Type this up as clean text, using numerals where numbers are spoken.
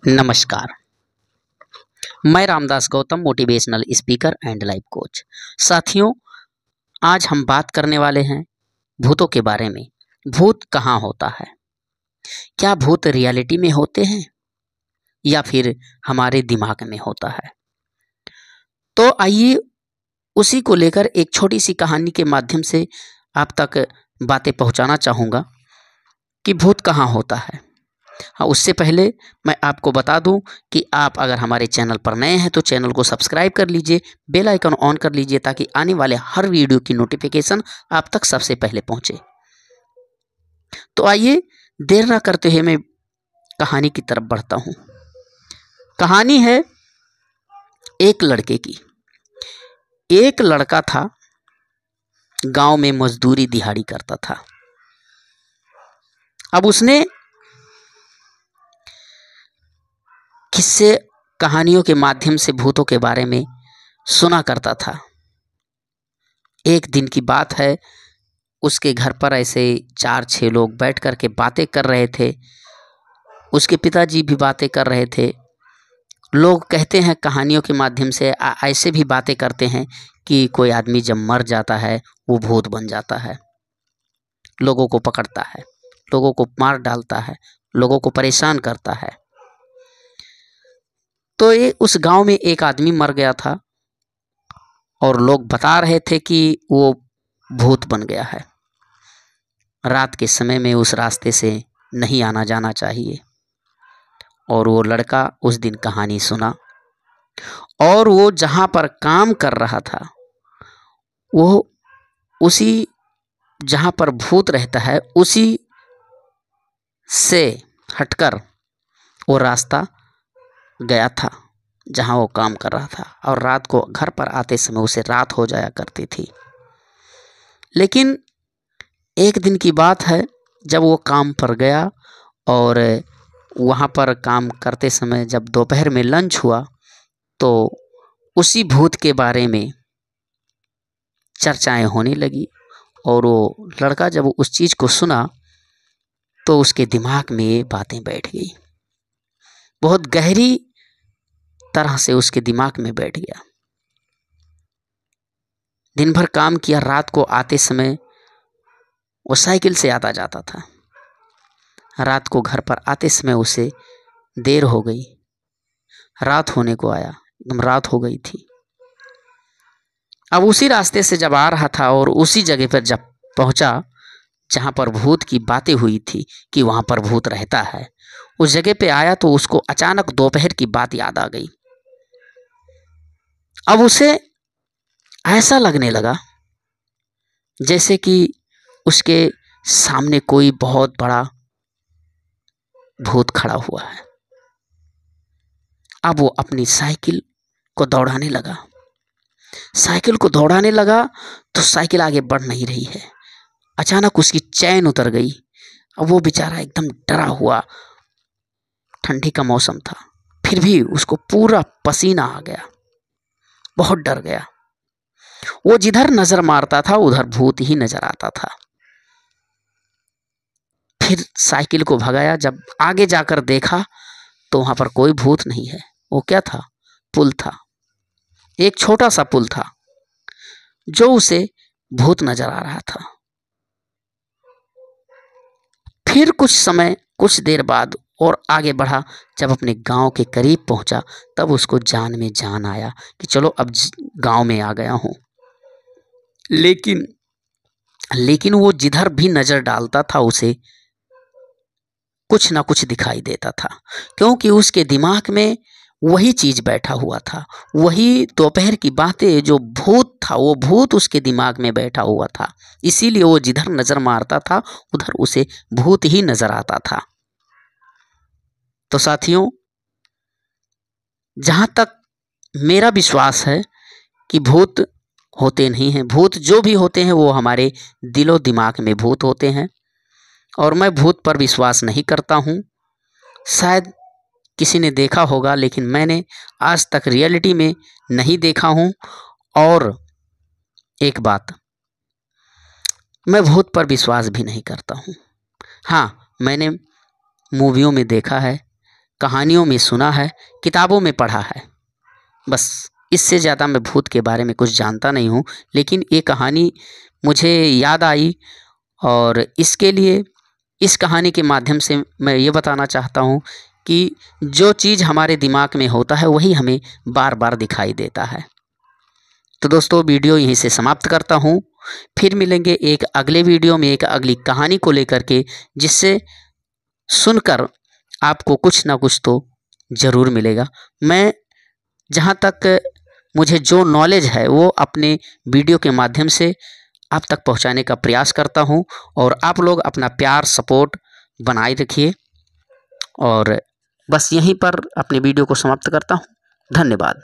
नमस्कार। मैं Ramdas Gautam, motivational speaker and life coach. साथियों, आज हम बात करने वाले हैं भूतों के बारे में। भूत कहाँ होता है? क्या भूत रियलिटी में होते हैं या फिर हमारे दिमाग में होता है? तो आइए उसी को लेकर एक छोटी सी कहानी के माध्यम से आप तक बातें पहुंचाना चाहूँगा कि भूत कहाँ होता है। हाँ, उससे पहले मैं आपको बता दूं कि आप अगर हमारे चैनल पर नए हैं तो चैनल को सब्सक्राइब कर लीजिए, बेल आइकन ऑन कर लीजिए ताकि आने वाले हर वीडियो की नोटिफिकेशन आप तक सबसे पहले पहुंचे। तो आइए देर ना करते हुए मैं कहानी की तरफ बढ़ता हूं। कहानी है एक लड़के की। एक लड़का था, गांव में मजदूरी दिहाड़ी करता था। अब उसने किस्से कहानियों के माध्यम से भूतों के बारे में सुना करता था। एक दिन की बात है, उसके घर पर ऐसे 4-6 लोग बैठ कर के बातें कर रहे थे। उसके पिताजी भी बातें कर रहे थे। लोग कहते हैं कहानियों के माध्यम से ऐसे भी बातें करते हैं कि कोई आदमी जब मर जाता है वो भूत बन जाता है, लोगों को पकड़ता है, लोगों को मार डालता है, लोगों को परेशान करता है। तो ये उस गांव में एक आदमी मर गया था और लोग बता रहे थे कि वो भूत बन गया है। रात के समय में उस रास्ते से नहीं आना जाना चाहिए। और वो लड़का उस दिन कहानी सुना और वो जहाँ पर काम कर रहा था वो उसी जहाँ पर भूत रहता है उसी से हटकर वो रास्ता गया था जहाँ वो काम कर रहा था। और रात को घर पर आते समय उसे रात हो जाया करती थी। लेकिन एक दिन की बात है, जब वो काम पर गया और वहाँ पर काम करते समय जब दोपहर में लंच हुआ तो उसी भूत के बारे में चर्चाएं होने लगी। और वो लड़का जब उस चीज़ को सुना तो उसके दिमाग में ये बातें बैठ गई, बहुत गहरी तरह से उसके दिमाग में बैठ गया। दिन भर काम किया, रात को आते समय वो साइकिल से आता जाता था। रात को घर पर आते समय उसे देर हो गई, रात होने को आया, एकदम रात हो गई थी। अब उसी रास्ते से जब आ रहा था और उसी जगह पर जब पहुंचा जहां पर भूत की बातें हुई थी कि वहां पर भूत रहता है, उस जगह पे आया तो उसको अचानक दोपहर की बात याद आ गई। अब उसे ऐसा लगने लगा जैसे कि उसके सामने कोई बहुत बड़ा भूत खड़ा हुआ है। अब वो अपनी साइकिल को दौड़ाने लगा। साइकिल को दौड़ाने लगा तो साइकिल आगे बढ़ नहीं रही है। अचानक उसकी चैन उतर गई। अब वो बेचारा एकदम डरा हुआ, ठंडी का मौसम था, फिर भी उसको पूरा पसीना आ गया, बहुत डर गया। वो जिधर नजर मारता था उधर भूत ही नजर आता था। फिर साइकिल को भगाया, जब आगे जाकर देखा तो वहां पर कोई भूत नहीं है। वो क्या था? पुल था, एक छोटा सा पुल था जो उसे भूत नजर आ रहा था। फिर कुछ देर बाद और आगे बढ़ा, जब अपने गांव के करीब पहुंचा तब उसको जान में जान आया कि चलो अब गांव में आ गया हूं। लेकिन वो जिधर भी नजर डालता था उसे कुछ ना कुछ दिखाई देता था, क्योंकि उसके दिमाग में वही चीज बैठा हुआ था, वही दोपहर की बातें, जो भूत था वो भूत उसके दिमाग में बैठा हुआ था। इसीलिए वो जिधर नजर मारता था उधर उसे भूत ही नजर आता था। तो साथियों, जहां तक मेरा विश्वास है कि भूत होते नहीं हैं। भूत जो भी होते हैं वो हमारे दिलो दिमाग में भूत होते हैं और मैं भूत पर विश्वास नहीं करता हूं। शायद किसी ने देखा होगा, लेकिन मैंने आज तक रियलिटी में नहीं देखा हूं। और एक बात, मैं भूत पर विश्वास भी नहीं करता हूं। हाँ, मैंने मूवियों में देखा है, कहानियों में सुना है, किताबों में पढ़ा है, बस इससे ज़्यादा मैं भूत के बारे में कुछ जानता नहीं हूँ। लेकिन ये कहानी मुझे याद आई और इसके लिए इस कहानी के माध्यम से मैं ये बताना चाहता हूँ कि जो चीज़ हमारे दिमाग में होता है वही हमें बार बार दिखाई देता है। तो दोस्तों वीडियो यहीं से समाप्त करता हूँ। फिर मिलेंगे एक अगले वीडियो में एक अगली कहानी को लेकर के, जिससे सुनकर आपको कुछ ना कुछ तो ज़रूर मिलेगा। मैं जहाँ तक मुझे जो नॉलेज है वो अपने वीडियो के माध्यम से आप तक पहुँचाने का प्रयास करता हूँ और आप लोग अपना प्यार सपोर्ट बनाए रखिए। और बस यहीं पर अपने वीडियो को समाप्त करता हूँ। धन्यवाद।